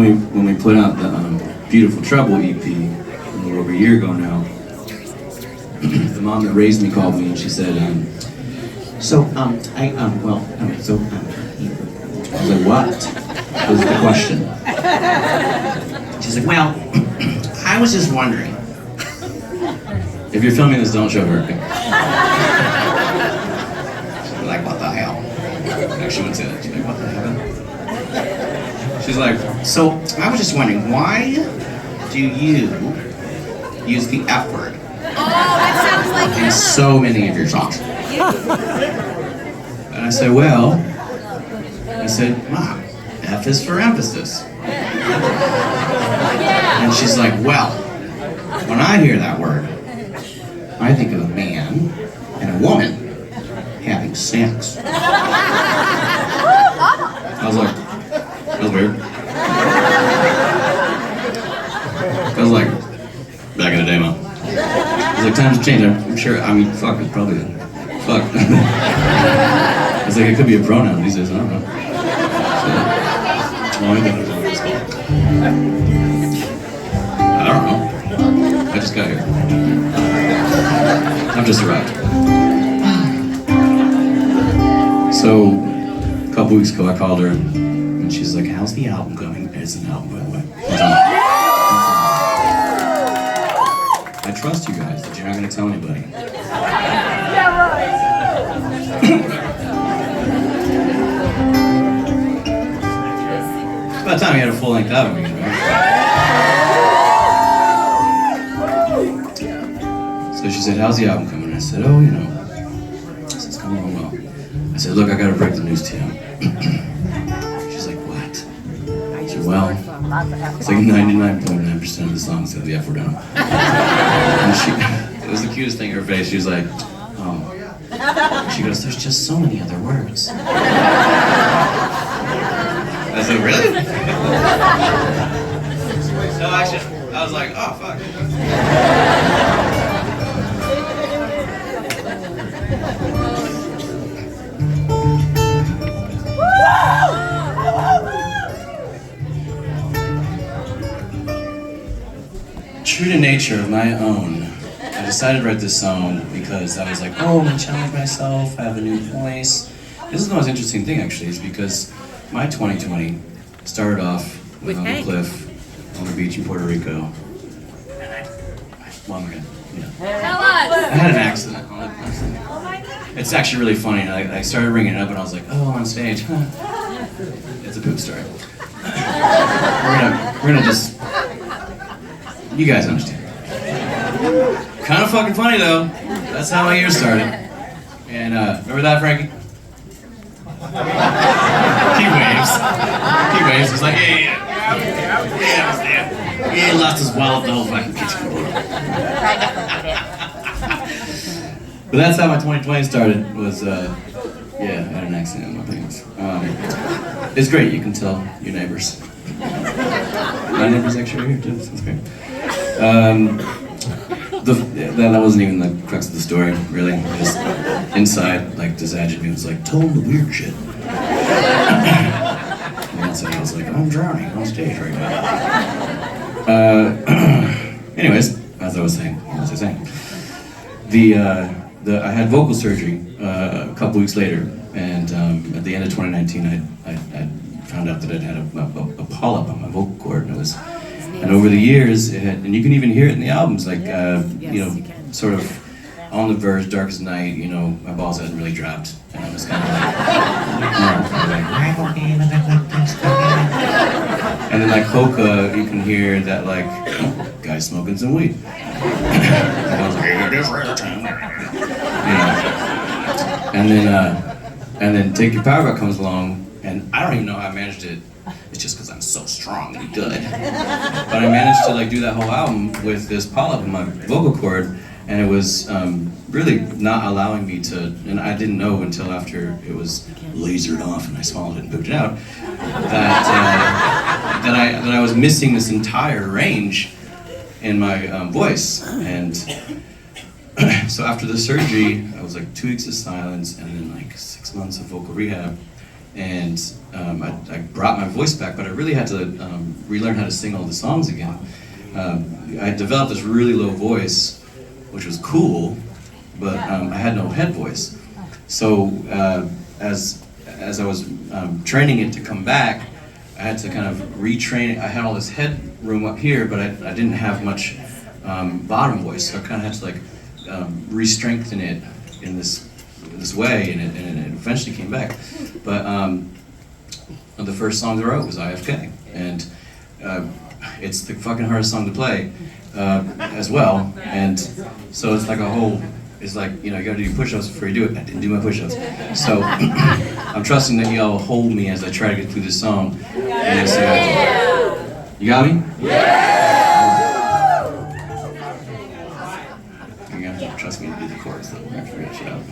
when we put out the Beautiful Trouble EP a little over a year ago now, the mom that raised me called me and she said, I was like, what was the question? She's like, well, I was just wondering. If you're filming this, don't show her. She's like, what the hell? No, she wouldn't say that. She's like, what the hell? She's like, so I was just wondering, why do you use the F word? Oh, that sounds like in so many of your songs? And I said, well, Mom, F is for emphasis. And she's like, well, when I hear that word, I think of a man and a woman having sex. I was like, that was weird. I was like, back in the day, Mom. I was like, times change. I'm sure, I mean, fuck is probably fuck. It's like, it could be a pronoun these days, I don't know. So, well, I think that's what it's called. I don't know. I just got here. I've just arrived. So, a couple weeks ago I called her and she's like, how's the album going? It's an album, by the way. I trust you guys that you're not going to tell anybody. It's about time you had a full-length album, right? So she said, how's the album coming? I said, oh, you know, it's coming along well. I said, look, I gotta break the news to you. She's like, what? I said, well, it's like 99.9% of the songs have the F word on them. And it was the cutest thing in her face. She was like, oh. She goes, there's just so many other words. I said, really? So I was like, oh, fuck. True to nature of my own, I decided to write this song because I was like, oh, I'm gonna challenge myself, I have a new voice. This is the most interesting thing, actually, is because my 2020 started off on the cliff on the beach in Puerto Rico. Well, I'm gonna, Tell us. I had an accident. It's actually really funny. I started ringing it up and I was like, oh, on stage. It's a poop story. We're gonna just, you guys understand. Kind of fucking funny though. That's how my year started. And remember that, Frankie? He waves. He waves. He's like, yeah. He ain't lost his wallet the whole fucking kitchen. But that's how my 2020 started. Was yeah, I had an accident in my pants. It's great. You can tell your neighbors. My neighbors actually are here too. That's great. That wasn't even the crux of the story, really. Just inside, like, this agent was like, tell him the weird shit. And inside I was like, I'm drowning on stage right now. Anyways, as I was saying, what was I saying? I had vocal surgery a couple weeks later, and at the end of 2019, I found out that I'd had a polyp on my vocal cord, and over the years, it had, and you can even hear it in the albums, like, you know, sort of on the verge, Dark as Night, you know, my balls hadn't really dropped, and I was kind of like, and then like Hoka, you can hear that, like, guy smoking some weed. And I was like, and then Take Your Power Back comes along, and I don't even know how I managed it. It's just because I'm so strong and good. But I managed to like do that whole album with this polyp in my vocal cord, and it was really not allowing me to, and I didn't know until after it was lasered off and I swallowed it and pooped it out, that I was missing this entire range in my voice. And so after the surgery, I was like 2 weeks of silence and then like 6 months of vocal rehab. and I brought my voice back, but I really had to relearn how to sing all the songs again. I developed this really low voice, which was cool, but I had no head voice. So as I was training it to come back, I had to kind of retrain it. I had all this head room up here, but I didn't have much bottom voice, so I kind of had to like re-strengthen it in this way, and it eventually came back. But one of the first songs I wrote was IFK, and it's the fucking hardest song to play as well. And so it's like it's like, you know, you gotta do your push-ups before you do it. I didn't do my push-ups. So I'm trusting that y'all hold me as I try to get through this song. Yeah. You got me? Yeah! You gotta trust me to do the chorus though. We're gonna figure that shit out.